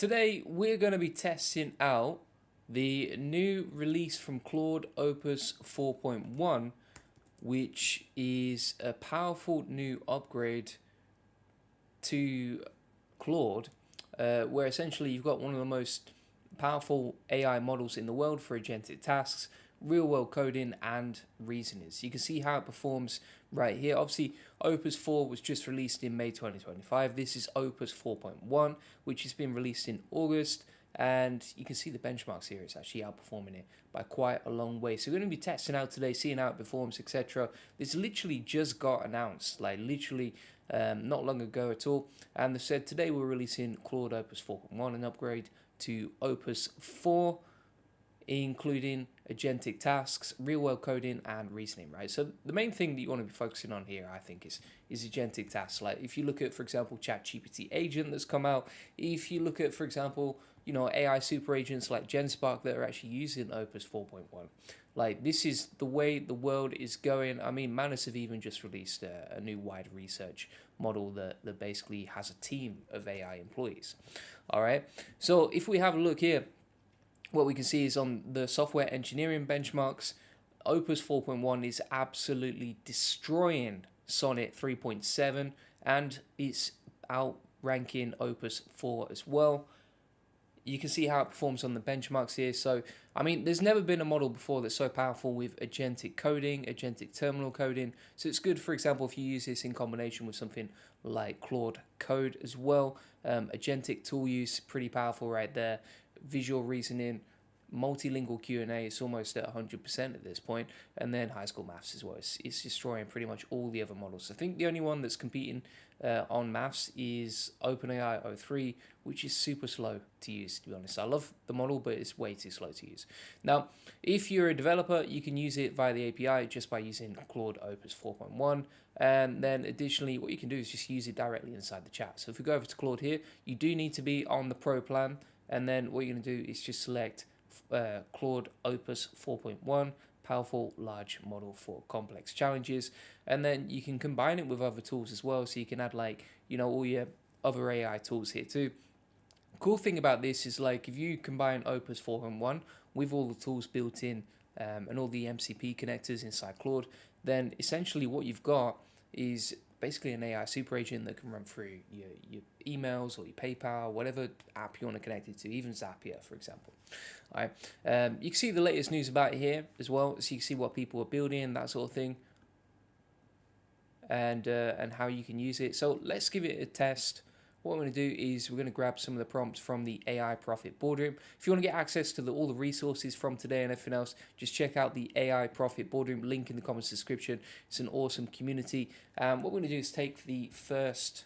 Today we're going to be testing out the new release from Claude Opus 4.1, which is a powerful new upgrade to Claude, where essentially you've got one of the most powerful AI models in the world for agentic tasks, real world coding and reasonings. You can see how it performs right here. Obviously Opus 4 was just released in May 2025. This is Opus 4.1, which has been released in August, and you can see the benchmarks here. It's actually outperforming it by quite a long way. So we're going to be testing out today, seeing how it performs, etc. This literally just got announced, like literally not long ago at all, and they said today we're releasing Claude Opus 4.1, an upgrade to Opus 4, including agentic tasks, real-world coding, and reasoning, right? So the main thing that you want to be focusing on here, I think, is agentic tasks. Like if you look at, for example, ChatGPT agent that's come out, if you look at, for example, AI super agents like GenSpark that are actually using Opus 4.1. Like, this is the way the world is going. I mean, Manus have even just released a new wide research model that basically has a team of AI employees. All right. So if we have a look here, what we can see is on the software engineering benchmarks, Opus 4.1 is absolutely destroying Sonnet 3.7, and it's outranking Opus 4 as well. You can see how it performs on the benchmarks here. So, I mean, there's never been a model before that's so powerful with agentic coding, agentic terminal coding. So it's good, for example, if you use this in combination with something like Claude Code as well. Agentic tool use, pretty powerful right there. Visual reasoning, multilingual Q&A, it's almost at 100% at this point, and then high school maths as well. It's destroying pretty much all the other models. I think the only one that's competing on maths is OpenAI O3, which is super slow to use, to be honest. I love the model, but it's way too slow to use. Now, if you're a developer, you can use it via the API just by using Claude Opus 4.1. And then additionally, what you can do is just use it directly inside the chat. So if we go over to Claude here, you do need to be on the Pro plan. And then what you're going to do is just select Claude Opus 4.1, powerful large model for complex challenges. And then you can combine it with other tools as well. So you can add all your other AI tools here too. Cool thing about this is like if you combine Opus 4.1 with all the tools built in and all the MCP connectors inside Claude, then essentially what you've got is basically an AI super agent that can run through your emails or your PayPal, whatever app you want to connect it to, even Zapier, for example. All right. You can see the latest news about it here as well, so you can see what people are building, that sort of thing, and how you can use it. So let's give it a test. What we're going to do is we're going to grab some of the prompts from the AI Profit Boardroom. If you want to get access to all the resources from today and everything else, just check out the AI Profit Boardroom, link in the comments description. It's an awesome community. What we're going to do is take the first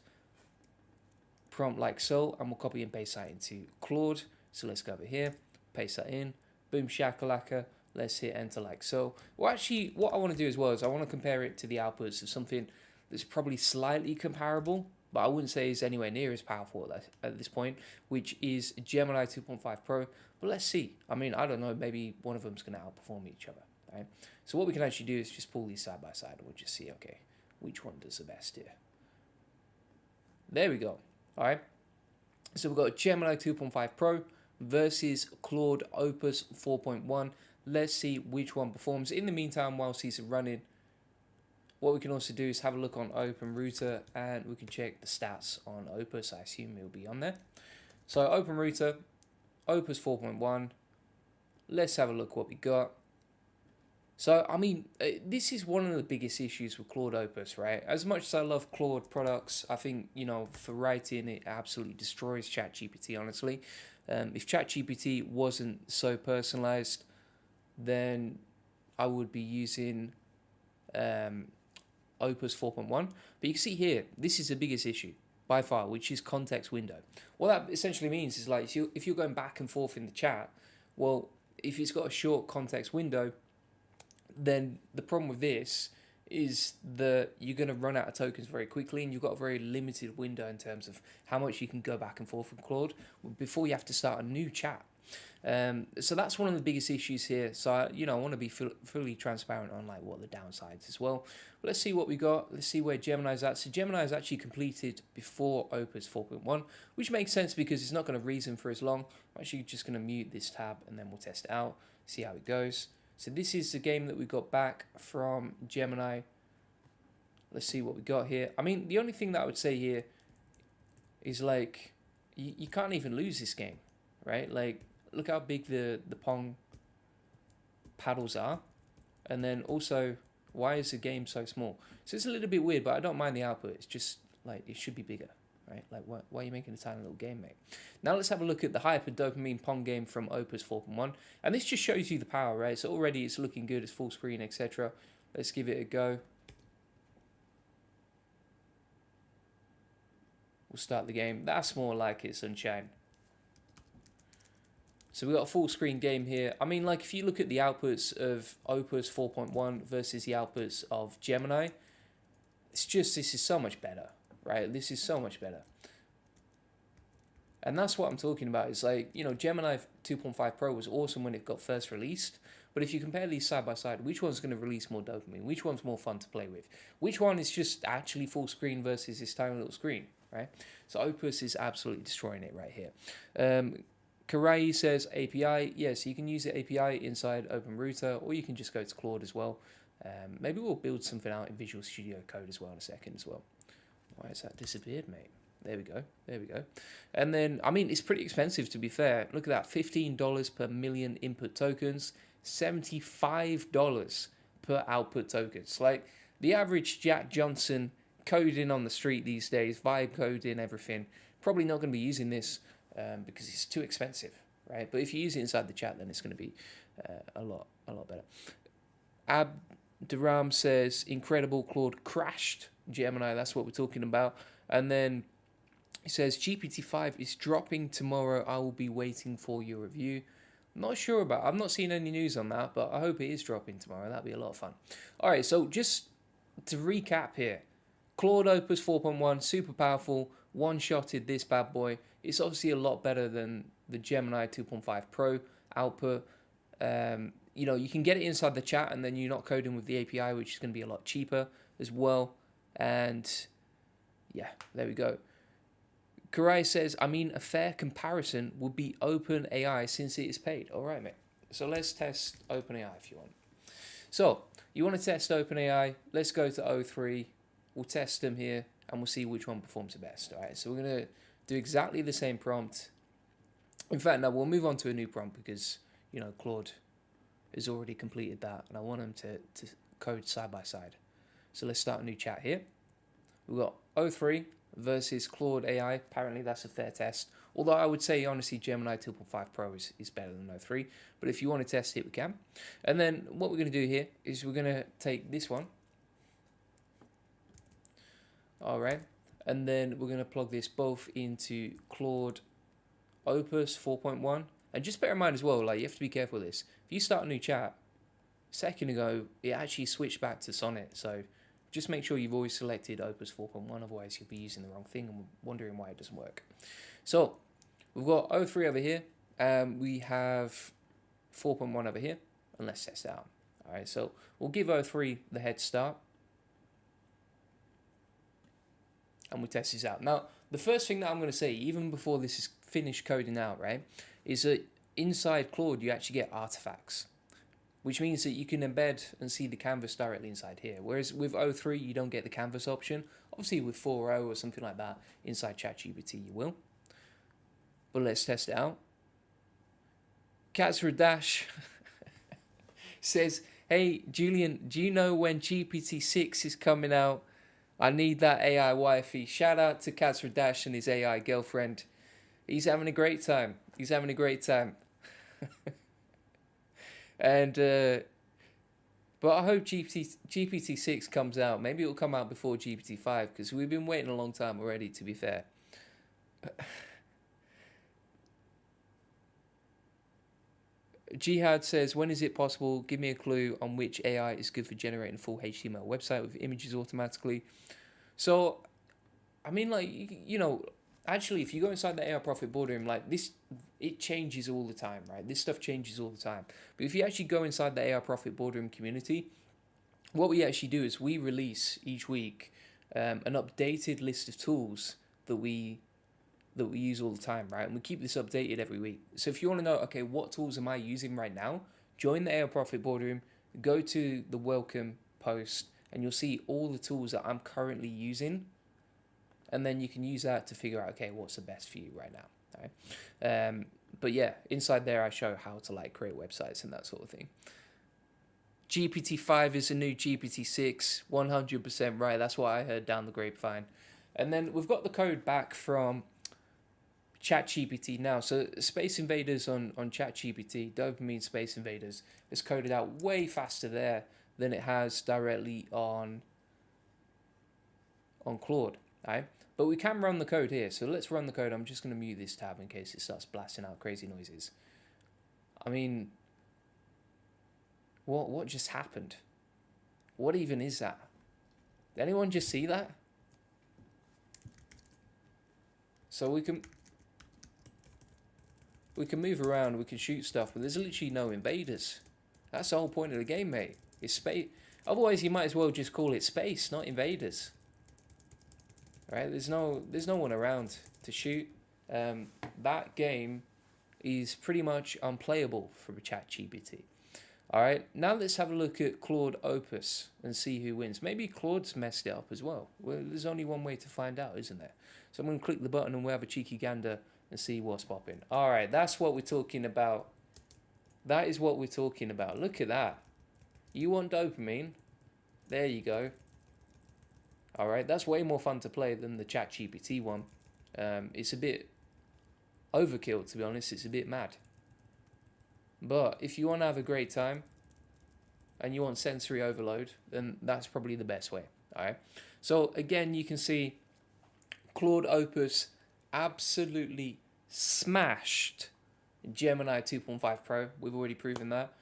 prompt like so, and we'll copy and paste that into Claude. So let's go over here, paste that in, boom shakalaka. Let's hit enter like so. Well, actually, what I want to do as well is I want to compare it to the outputs of something that's probably slightly comparable, but I wouldn't say is anywhere near as powerful at this point, which is Gemini 2.5 Pro. But let's see. I mean, I don't know, maybe one of them's going to outperform each other, right? So what we can actually do is just pull these side by side, and we'll just see, okay, which one does the best here. There we go. All right. So we've got Gemini 2.5 Pro versus Claude Opus 4.1. Let's see which one performs. In the meantime, whilst these are running, what we can also do is have a look on OpenRouter, and we can check the stats on Opus. I assume it'll be on there. So OpenRouter, Opus 4.1. Let's have a look what we got. So, I mean, this is one of the biggest issues with Claude Opus, right? As much as I love Claude products, I think, for writing, it absolutely destroys ChatGPT, honestly. If ChatGPT wasn't so personalized, then I would be using Opus 4.1. But you can see here, this is the biggest issue by far, which is context window. What that essentially means is like if you're going back and forth in the chat, well, if it's got a short context window, then the problem with this is that you're going to run out of tokens very quickly, and you've got a very limited window in terms of how much you can go back and forth with Claude before you have to start a new chat. So that's one of the biggest issues here. So I want to be fully transparent on like what the downsides as well. But let's see what we got. Let's see where Gemini's at. So Gemini is actually completed before Opus 4.1, which makes sense because it's not going to reason for as long. I'm actually just going to mute this tab and then we'll test it out, see how it goes. So this is the game that we got back from Gemini. Let's see what we got here. I mean, the only thing that I would say here is like, you can't even lose this game, right? Like, look how big the Pong paddles are. And then also, why is the game so small? So it's a little bit weird, but I don't mind the output. It's just like, it should be bigger, right? Like, why are you making a tiny little game, mate? Now let's have a look at the hyper dopamine Pong game from Opus 4.1. And this just shows you the power, right? So already it's looking good, it's full screen, etc. Let's give it a go. We'll start the game. That's more like it, sunshine. So we got a full screen game here. I mean, like if you look at the outputs of Opus 4.1 versus the outputs of Gemini, it's just, this is so much better, right? This is so much better. And that's what I'm talking about. It's like, Gemini 2.5 Pro was awesome when it got first released. But if you compare these side by side, which one's going to release more dopamine? Which one's more fun to play with? Which one is just actually full screen versus this tiny little screen, right? So Opus is absolutely destroying it right here. Karai says API. Yes, you can use the API inside OpenRouter, or you can just go to Claude as well. Maybe we'll build something out in Visual Studio Code as well in a second as well. Why has that disappeared, mate? There we go. There we go. And then, I mean, it's pretty expensive to be fair. Look at that, $15 per million input tokens, $75 per output tokens. Like the average Jack Johnson coding on the street these days, vibe coding, everything, probably not going to be using this because it's too expensive, right? But if you use it inside the chat, then it's going to be a lot better. Abduram says, incredible, Claude crashed Gemini. That's what we're talking about. And then he says, GPT-5 is dropping tomorrow. I will be waiting for your review. Not sure about, I've not seen any news on that, but I hope it is dropping tomorrow. That'd be a lot of fun. All right, so just to recap here, Claude Opus 4.1, super powerful, one-shotted this bad boy. It's obviously a lot better than the Gemini 2.5 Pro output. You can get it inside the chat and then you're not coding with the API, which is going to be a lot cheaper as well. And yeah, there we go. Karai says, I mean, a fair comparison would be OpenAI since it is paid. All right, mate. So let's test OpenAI if you want. So you want to test OpenAI. Let's go to O3. We'll test them here and we'll see which one performs the best. All right, so we're going to do exactly the same prompt. In fact, now we'll move on to a new prompt because, Claude has already completed that and I want him to code side by side. So let's start a new chat here. We've got O3 versus Claude AI. Apparently that's a fair test. Although I would say, honestly, Gemini 2.5 Pro is better than O3. But if you want to test it, we can. And then what we're going to do here is we're going to take this one. All right. And then we're going to plug this both into Claude Opus 4.1. And just bear in mind as well, like you have to be careful with this. If you start a new chat, a second ago, it actually switched back to Sonnet. So just make sure you've always selected Opus 4.1, otherwise you'll be using the wrong thing and wondering why it doesn't work. So we've got O3 over here, we have 4.1 over here, and let's test it out. All right, so we'll give O3 the head start, and we'll test this out. Now, the first thing that I'm going to say, even before this is finished coding out, right, is that inside Claude you actually get artifacts, which means that you can embed and see the canvas directly inside here. Whereas with O3, you don't get the canvas option. Obviously with 4.0 or something like that, inside ChatGPT you will. But let's test it out. Dash says, hey, Julian, do you know when GPT-6 is coming out? I need that AI wifey. Shout out to Dash and his AI girlfriend. He's having a great time. He's having a great time. And but I hope GPT-6 comes out. Maybe it'll come out before GPT-5 because we've been waiting a long time already, to be fair. Jihad says, when is it possible? Give me a clue on which AI is good for generating a full HTML website with images automatically. So, I mean, like, actually, if you go inside the AI Profit boardroom, like this, it changes all the time, right? This stuff changes all the time. But if you actually go inside the AI Profit boardroom community, what we actually do is we release each week an updated list of tools that we use all the time, right? And we keep this updated every week. So if you want to know, okay, what tools am I using right now? Join the AI Profit boardroom, go to the welcome post, and you'll see all the tools that I'm currently using. And then you can use that to figure out, okay, what's the best for you right now, right? But yeah, inside there I show how to like create websites and that sort of thing. GPT-5 is a new GPT-6, 100% right. That's what I heard down the grapevine. And then we've got the code back from ChatGPT now. So Space Invaders on ChatGPT, dopamine Space Invaders, is coded out way faster there than it has directly on Claude, right? But we can run the code here. So let's run the code. I'm just going to mute this tab in case it starts blasting out crazy noises. I mean, what just happened? What even is that? Did anyone just see that? So we can move around, we can shoot stuff, but there's literally no invaders. That's the whole point of the game, mate. It's space. Otherwise, you might as well just call it space, not invaders. Right? There's no one around to shoot. That game is pretty much unplayable from ChatGPT. All right, now let's have a look at Claude Opus and see who wins. Maybe Claude's messed it up as well. Well, there's only one way to find out, isn't there? So I'm going to click the button and we'll have a cheeky gander and see what's popping. All right, that's what we're talking about. That is what we're talking about. Look at that. You want dopamine? There you go. All right, that's way more fun to play than the ChatGPT one. It's a bit overkill, to be honest. It's a bit mad. But if you want to have a great time and you want sensory overload, then that's probably the best way. All right. So again, you can see Claude Opus absolutely smashed Gemini 2.5 Pro. We've already proven that.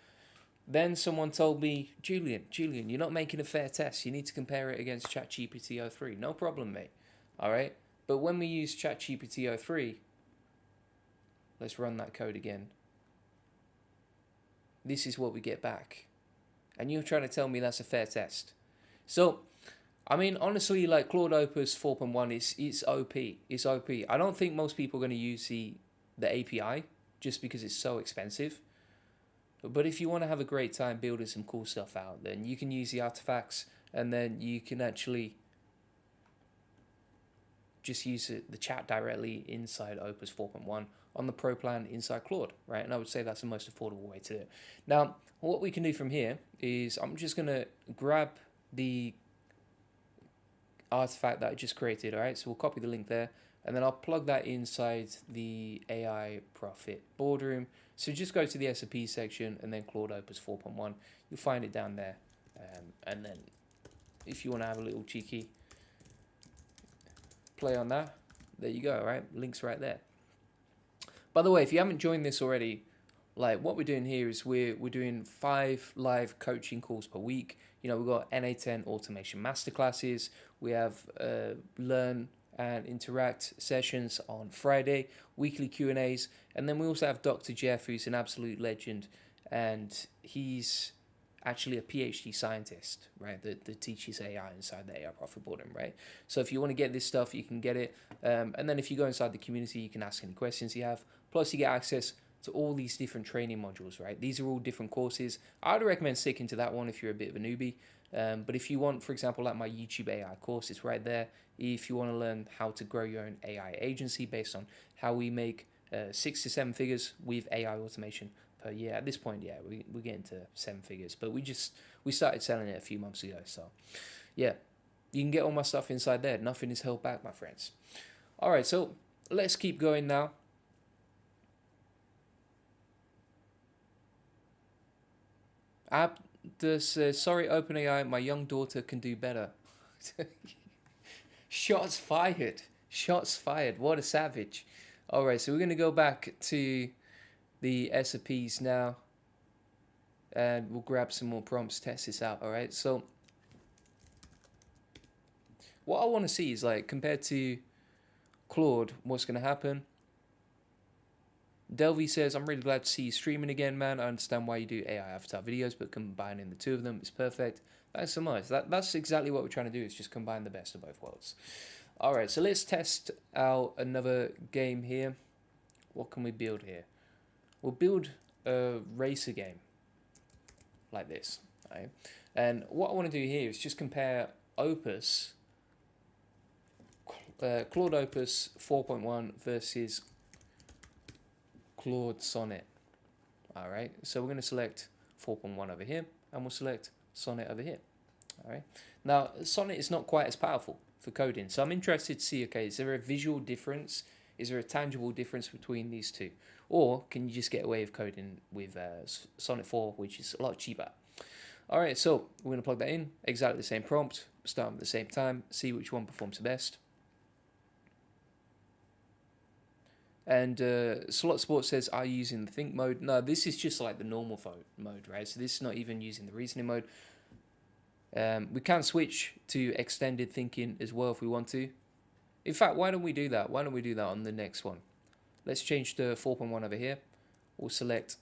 Then someone told me, Julian, you're not making a fair test. You need to compare it against ChatGPT O3. No problem, mate. All right. But when we use ChatGPT O3, let's run that code again. This is what we get back. And you're trying to tell me that's a fair test. So, I mean, honestly, like Claude Opus 4.1 it's OP. It's OP. I don't think most people are going to use the API just because it's so expensive. But if you want to have a great time building some cool stuff out, then you can use the artifacts and then you can actually just use the chat directly inside Opus 4.1 on the Pro plan inside Claude, right? And I would say that's the most affordable way to do it. Now, what we can do from here is I'm just going to grab the artifact that I just created, all right? So we'll copy the link there, and then I'll plug that inside the AI Profit boardroom. So just go to the SOP section and then Claude Opus 4.1. You'll find it down there. And then if you want to have a little cheeky play on that, there you go, right? Link's right there. By the way, if you haven't joined this already, like what we're doing here is we're doing 5 live coaching calls per week. You know, we've got NA10 automation masterclasses. We have learn and interact sessions on Friday, weekly Q&As, and then we also have Dr. Jeff, who's an absolute legend, and he's actually a PhD scientist, right, that teaches AI inside the AI Profit boardroom, right? So if you want to get this stuff, you can get it, and then if you go inside the community, you can ask any questions you have, plus you get access to all these different training modules, right? These are all different courses. I'd recommend sticking to that one if you're a bit of a newbie, but if you want, for example, like my YouTube AI course, it's right there. If you want to learn how to grow your own AI agency based on how we make 6 to 7 figures with AI automation per year. At this point, yeah, we're getting to 7 figures, but we started selling it a few months ago. So yeah, you can get all my stuff inside there. Nothing is held back, my friends. All right, so let's keep going now. Says, sorry, OpenAI, my young daughter can do better. Shots fired. Shots fired. What a savage. All right, so we're going to go back to the SOPs now. And we'll grab some more prompts, test this out, all right? So what I want to see is, like, compared to Claude, what's going to happen? Delvey says, I'm really glad to see you streaming again, man. I understand why you do AI avatar videos, but combining the two of them is perfect. Thanks so much. That's exactly what we're trying to do, is just combine the best of both worlds. Alright, so let's test out another game here. What can we build here? We'll build a racer game like this. Right? And what I want to do here is just compare Opus, Claude Opus 4.1 versus Claude Sonnet. Alright, so we're going to select 4.1 over here, and we'll select Sonnet over here. Alright, now Sonnet is not quite as powerful for coding, so I'm interested to see, okay, is there a visual difference? Is there a tangible difference between these two? Or can you just get away with coding with Sonnet 4, which is a lot cheaper? Alright, so we're going to plug that in, exactly the same prompt, start at the same time, see which one performs the best. And Slot Sport says, are you using the think mode? No, this is just like the normal mode, right? So this is not even using the reasoning mode. We can switch to extended thinking as well if we want to. In fact, why don't we do that? Why don't we do that on the next one? Let's change to 4.1 over here. We'll select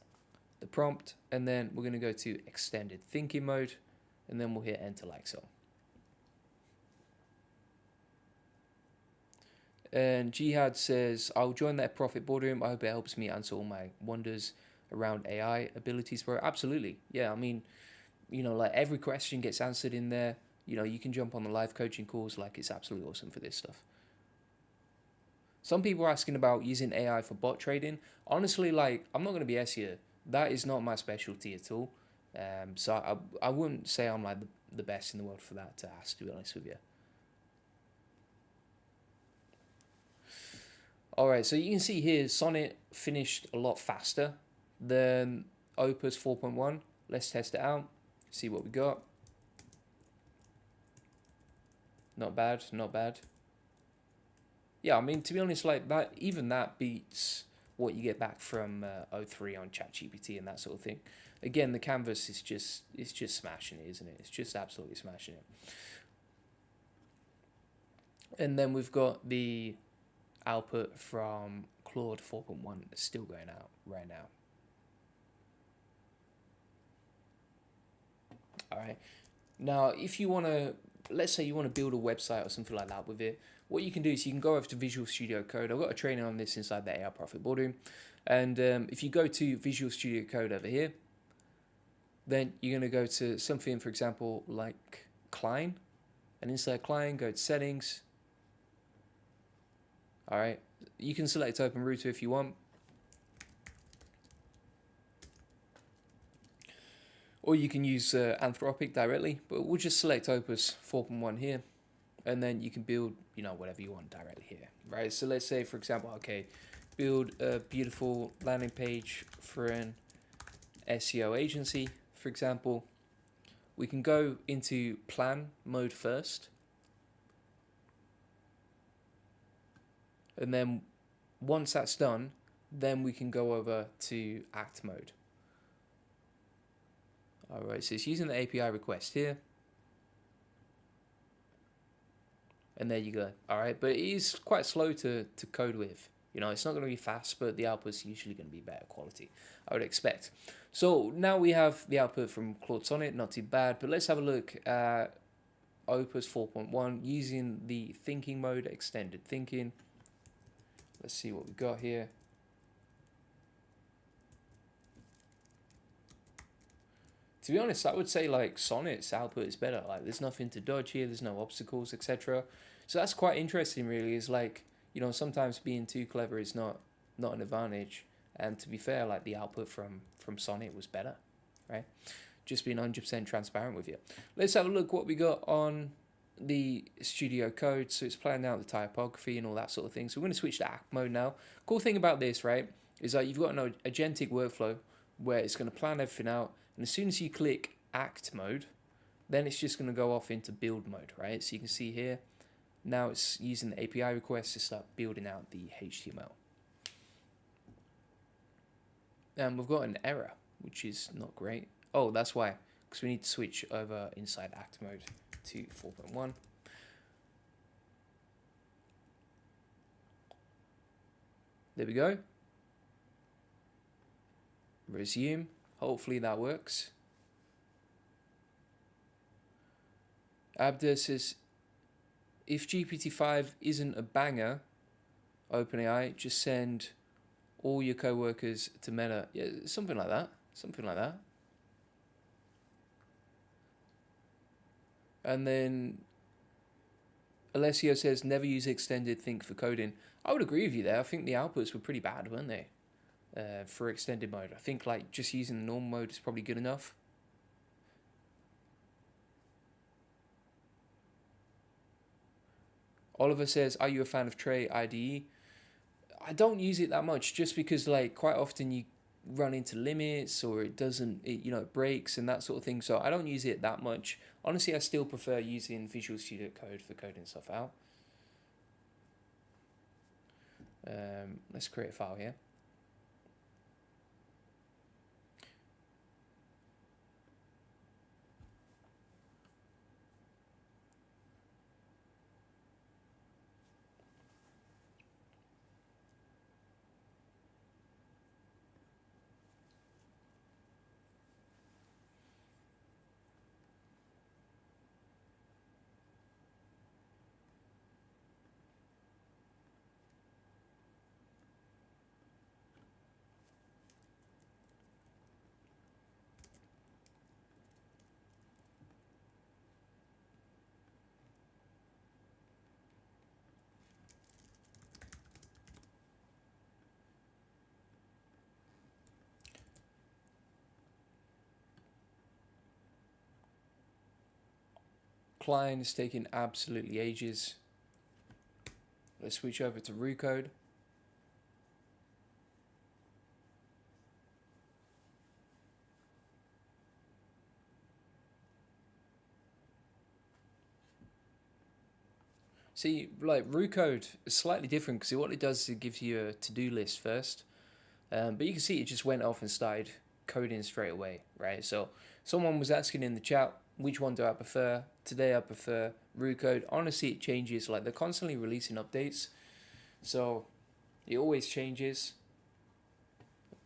the prompt, and then we're going to go to extended thinking mode, and then we'll hit enter like so. And Jihad says, I'll join that profit boardroom. I hope it helps me answer all my wonders around AI abilities, bro. Absolutely. Yeah, I mean, you know, like every question gets answered in there. You know, you can jump on the live coaching calls. Like, it's absolutely awesome for this stuff. Some people are asking about using AI for bot trading. Honestly, like, I'm not going to be S here. That is not my specialty at all. So I wouldn't say I'm like the best in the world for that to ask, to be honest with you. Alright, so you can see here, Sonnet finished a lot faster than Opus 4.1. Let's test it out, see what we got. Not bad, not bad. Yeah, I mean, to be honest, like that, even that beats what you get back from O3 on ChatGPT and that sort of thing. Again, the canvas is just smashing it, isn't it? It's just absolutely smashing it. And then we've got the output from Claude 4.1 still going out right now. Alright, now if you want to, let's say you want to build a website or something like that with it, what you can do is you can go over to Visual Studio Code. I've got a training on this inside the AI Profit Boardroom, and if you go to Visual Studio Code over here, then you're going to go to something, for example, like Klein, and inside Klein, go to Settings. Alright, you can select Open Router if you want. Or you can use Anthropic directly, but we'll just select Opus 4.1 here. And then you can build, you know, whatever you want directly here, right? So let's say, for example, okay, build a beautiful landing page for an SEO agency, for example. We can go into plan mode first. And then once that's done, then we can go over to act mode. Alright, so it's using the API request here. And there you go. Alright, but it is quite slow to code with. You know, it's not going to be fast, but the output's usually going to be better quality, I would expect. So now we have the output from Claude Sonnet, not too bad. But let's have a look at Opus 4.1 using the thinking mode, extended thinking. Let's see what we got here. To be honest, I would say like Sonnet's output is better. Like there's nothing to dodge here, there's no obstacles, etc. So that's quite interesting really. Is like, you know, sometimes being too clever is not an advantage. And to be fair, like the output from Sonnet was better, right? Just being 100% transparent with you. Let's have a look what we got on the studio code. So it's planning out the typography and all that sort of thing. So we're going to switch to act mode now. Cool thing about this, right, is that you've got an agentic workflow where it's going to plan everything out. And as soon as you click act mode, then it's just going to go off into build mode, right? So you can see here, now it's using the API request to start building out the HTML. And we've got an error, which is not great. Oh, that's why, because we need to switch over inside act mode to 4.1. There we go. Resume. Hopefully that works. Abder says, if GPT-5 isn't a banger, OpenAI, just send all your co-workers to Meta. Yeah, something like that. Something like that. And then Alessio says, never use extended think for coding. I would agree with you there. I think the outputs were pretty bad, weren't they? For extended mode. I think like just using the normal mode is probably good enough. Oliver says, are you a fan of Tray IDE? I don't use it that much just because like quite often you run into limits or it doesn't, it breaks and that sort of thing. So I don't use it that much. Honestly, I still prefer using Visual Studio Code for coding stuff out. Let's create a file here. Client is taking absolutely ages. Let's switch over to root code. See, like root code is slightly different because what it does is it gives you a to-do list first. But you can see it just went off and started coding straight away, right? So someone was asking in the chat, which one do I prefer? Today I prefer root code. Honestly, it changes. Like they're constantly releasing updates, so it always changes.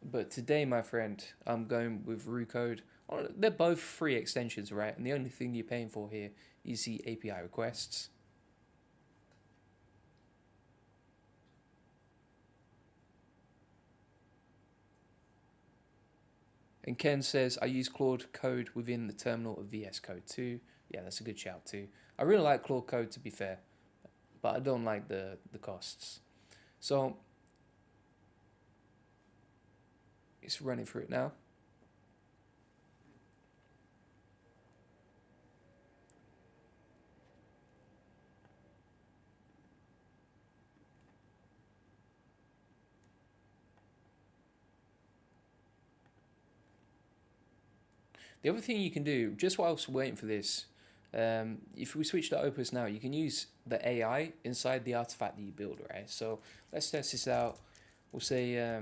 But today, my friend, I'm going with root code. They're both free extensions, right? And the only thing you're paying for here is the API requests. And Ken says, I use Claude Code within the terminal of VS Code too. Yeah, that's a good shout too. I really like Claude Code, to be fair, but I don't like the costs. So it's running through it now. The other thing you can do, just whilst waiting for this, if we switch to Opus now, you can use the AI inside the artifact that you build, right? So let's test this out. We'll say,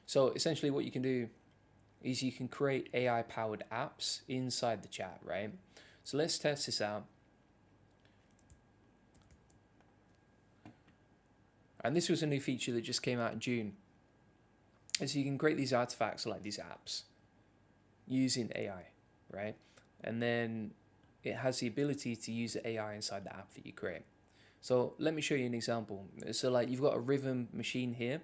so essentially what you can do is you can create AI powered apps inside the chat, right? So let's test this out. And this was a new feature that just came out in June. And so you can create these artifacts like these apps using AI, right? And then it has the ability to use the AI inside the app that you create. So let me show you an example. So like you've got a rhythm machine here,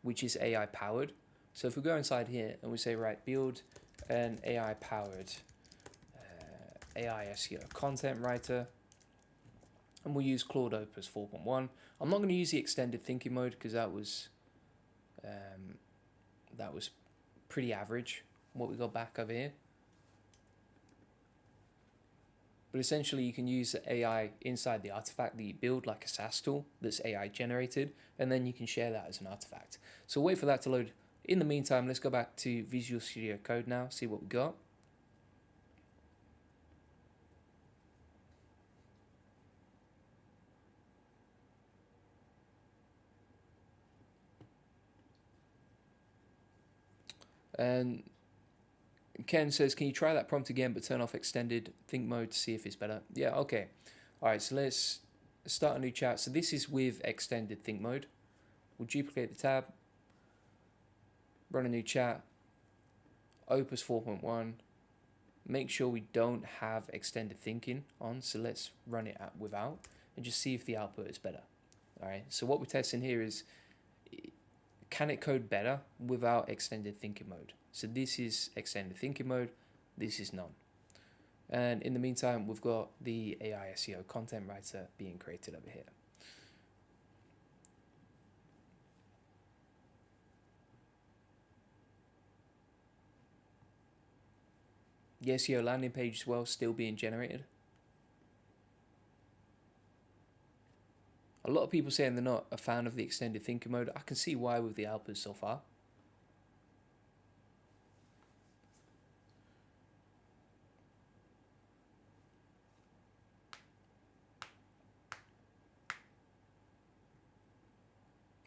which is AI powered. So if we go inside here and we say, right, build an AI powered AI SEO content writer, and we'll use Claude Opus 4.1. I'm not going to use the extended thinking mode because that was pretty average, what we got back over here. But essentially you can use the AI inside the artifact that you build, like a SaaS tool that's AI generated, and then you can share that as an artifact. So wait for that to load. In the meantime, let's go back to Visual Studio Code now, see what we got. And Ken says, can you try that prompt again but turn off extended think mode to see if it's better? Yeah, okay. All right, so let's start a new chat. So this is with extended think mode. We'll duplicate the tab, run a new chat, Opus 4.1. Make sure we don't have extended thinking on, so let's run it without and just see if the output is better. All right, so what we're testing here is, can it code better without extended thinking mode? So this is extended thinking mode, this is none. And in the meantime, we've got the AI SEO content writer being created over here. The SEO landing page as well, still being generated. A lot of people saying they're not a fan of the extended thinking mode. I can see why with the outputs so far.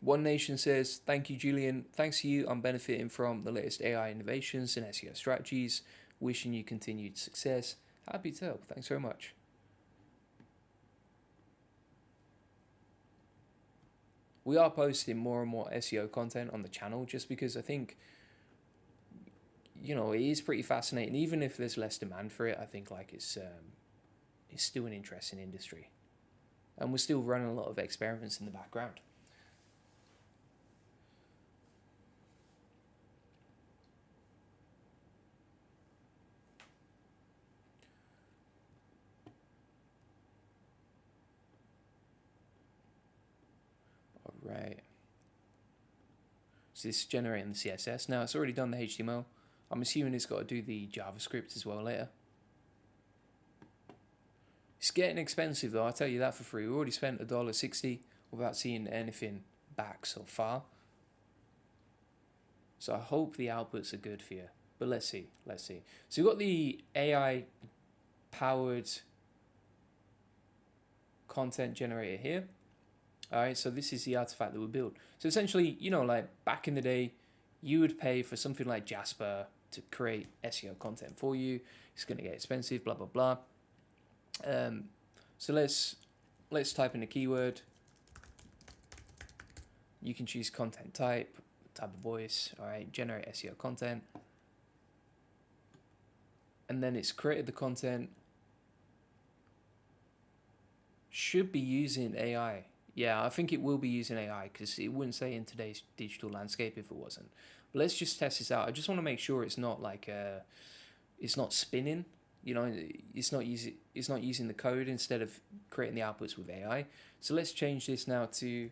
One Nation says, thank you, Julian. Thanks to you, I'm benefiting from the latest AI innovations and SEO strategies. Wishing you continued success. Happy to help. Thanks very much. We are posting more and more SEO content on the channel just because I think, you know, it is pretty fascinating. Even if there's less demand for it, I think like it's still an interesting industry. And we're still running a lot of experiments in the background. Right. So this is generating the CSS. Now it's already done the HTML. I'm assuming it's got to do the JavaScript as well later. It's getting expensive though, I'll tell you that for free. We already spent $1.60 without seeing anything back so far. So I hope the outputs are good for you. But let's see. So we've got the AI powered content generator here. All right, so this is the artifact that we built. So essentially, you know, like back in the day, you would pay for something like Jasper to create SEO content for you. It's going to get expensive, blah, blah, blah. So let's type in a keyword. You can choose content type of voice, all right, generate SEO content. And then it's created the content. Should be using AI. Yeah, I think it will be using AI because it wouldn't say in today's digital landscape if it wasn't. But let's just test this out. I just want to make sure it's not like it's not spinning. You know, it's not using the code instead of creating the outputs with AI. So let's change this now to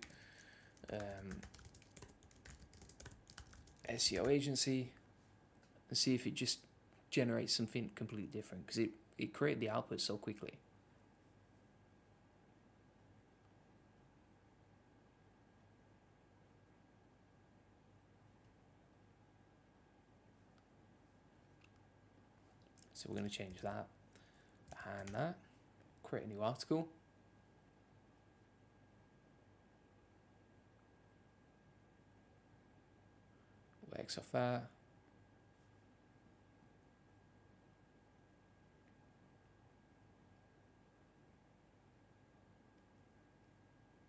SEO agency and see if it just generates something completely different because it created the output so quickly. So we're going to change that and that, create a new article. We'll X off that.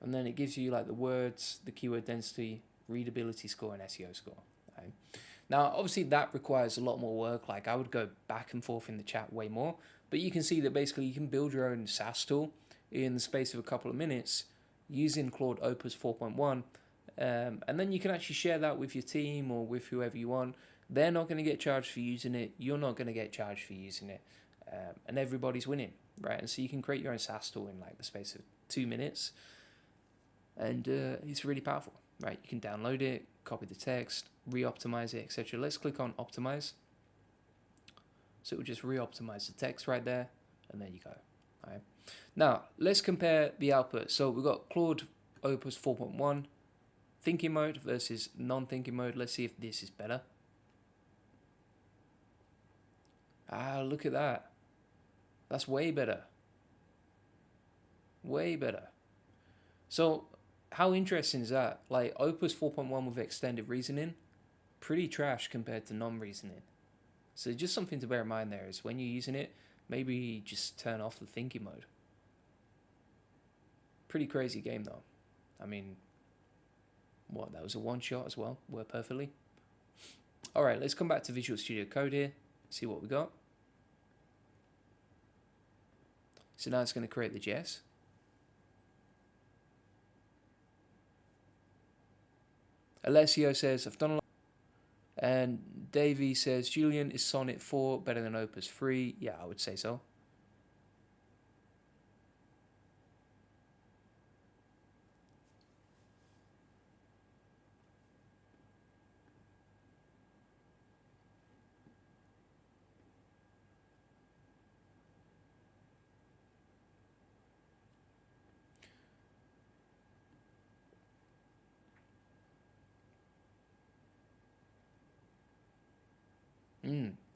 And then it gives you like the words, the keyword density, readability score, and SEO score. Right? Now, obviously that requires a lot more work. Like I would go back and forth in the chat way more, but you can see that basically you can build your own SaaS tool in the space of a couple of minutes using Claude Opus 4.1. And then you can actually share that with your team or with whoever you want. They're not going to get charged for using it. You're not going to get charged for using it. And everybody's winning, right? And so you can create your own SaaS tool in like the space of 2 minutes. And it's really powerful, right? You can download it, copy the text, re-optimize it, etc. Let's click on optimize. So it will just re-optimize the text right there, and there you go. All right. Now let's compare the output. So we've got Claude Opus 4.1 thinking mode versus non-thinking mode. Let's see if this is better. Ah, look at that. That's way better. Way better. So how interesting is that? Like Opus 4.1 with extended reasoning, pretty trash compared to non-reasoning. So just something to bear in mind there is when you're using it, maybe just turn off the thinking mode. Pretty crazy game though. I mean, what, that was a one shot as well, worked perfectly. All right, let's come back to Visual Studio Code here, see what we got. So now it's going to create the JS. Alessio says, I've done a lot. And Davey says, Julian, is Sonnet 4 better than Opus 3? Yeah, I would say so.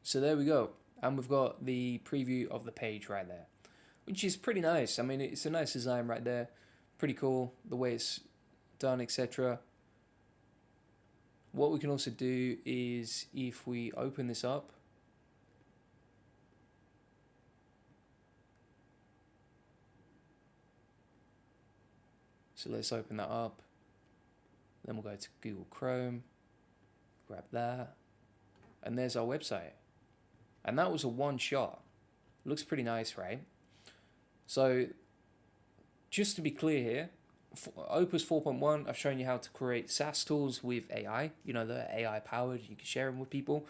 So there we go. And we've got the preview of the page right there, which is pretty nice. I mean, it's a nice design right there. Pretty cool, the way it's done, etc. What we can also do is if we open this up, so let's open that up. Then we'll go to Google Chrome, grab that, and there's our website. And that was a one shot. Looks pretty nice, right? So just to be clear here, Opus 4.1, I've shown you how to create SaaS tools with AI. You know, they're AI powered. You can share them with people.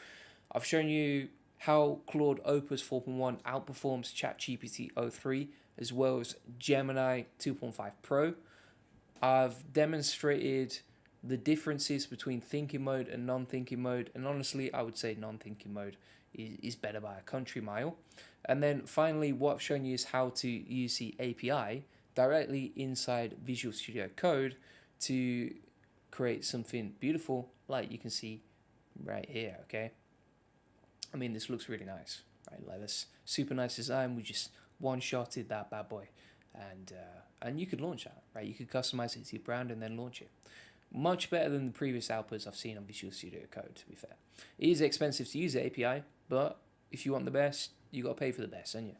I've shown you how Claude Opus 4.1 outperforms ChatGPT O3 as well as Gemini 2.5 Pro. I've demonstrated the differences between thinking mode and non-thinking mode. And honestly, I would say non-thinking mode is better by a country mile. And then finally, what I've shown you is how to use the API directly inside Visual Studio Code to create something beautiful like you can see right here, okay? I mean, this looks really nice, right? Like this super nice design. We just one-shotted that bad boy. And you could launch that, right? You could customize it to your brand and then launch it. Much better than the previous outputs I've seen on Visual Studio Code, to be fair. It is expensive to use the API, but if you want the best, you got to pay for the best, don't you?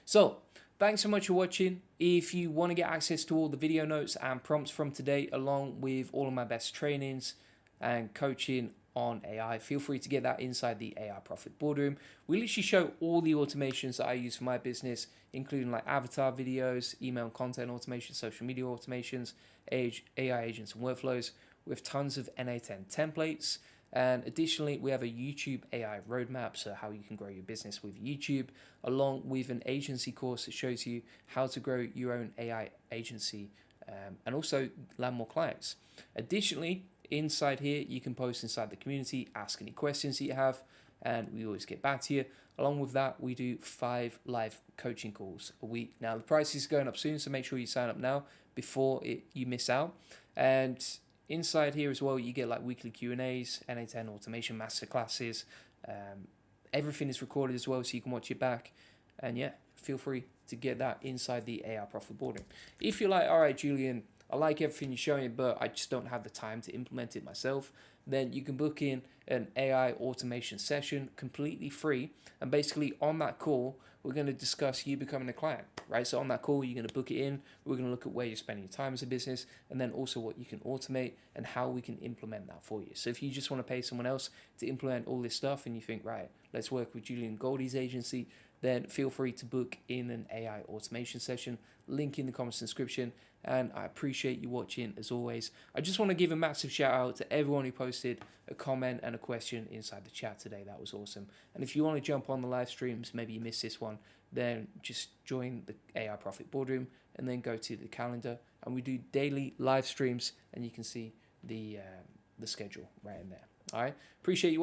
So, thanks so much for watching. If you want to get access to all the video notes and prompts from today, along with all of my best trainings and coaching on AI, feel free to get that inside the AI Profit Boardroom. We literally show all the automations that I use for my business, including like avatar videos, email and content automation, social media automations, AI agents and workflows. We have tons of NA10 templates. And additionally, we have a YouTube AI roadmap, so how you can grow your business with YouTube, along with an agency course that shows you how to grow your own AI agency and also land more clients. Additionally, inside here, you can post inside the community, ask any questions that you have, and we always get back to you. Along with that, we do 5 live coaching calls a week. Now, the price is going up soon, so make sure you sign up now before you miss out. And inside here as well, you get like weekly Q&As, NA10 automation masterclasses. Everything is recorded as well, so you can watch it back. And yeah, feel free to get that inside the AI Profit Boardroom. If you're like, all right, Julian, I like everything you're showing, but I just don't have the time to implement it myself, then you can book in an AI automation session completely free. And basically on that call, we're going to discuss you becoming a client, right? So on that call, you're going to book it in. We're going to look at where you're spending your time as a business and then also what you can automate and how we can implement that for you. So if you just want to pay someone else to implement all this stuff and you think, right, let's work with Julian Goldie's agency, then feel free to book in an AI automation session. Link in the comments description. And I appreciate you watching as always. I just want to give a massive shout out to everyone who posted a comment and a question inside the chat today. That was awesome. And if you want to jump on the live streams, maybe you missed this one, then just join the AI Profit Boardroom and then go to the calendar. And we do daily live streams and you can see the schedule right in there. All right. Appreciate you.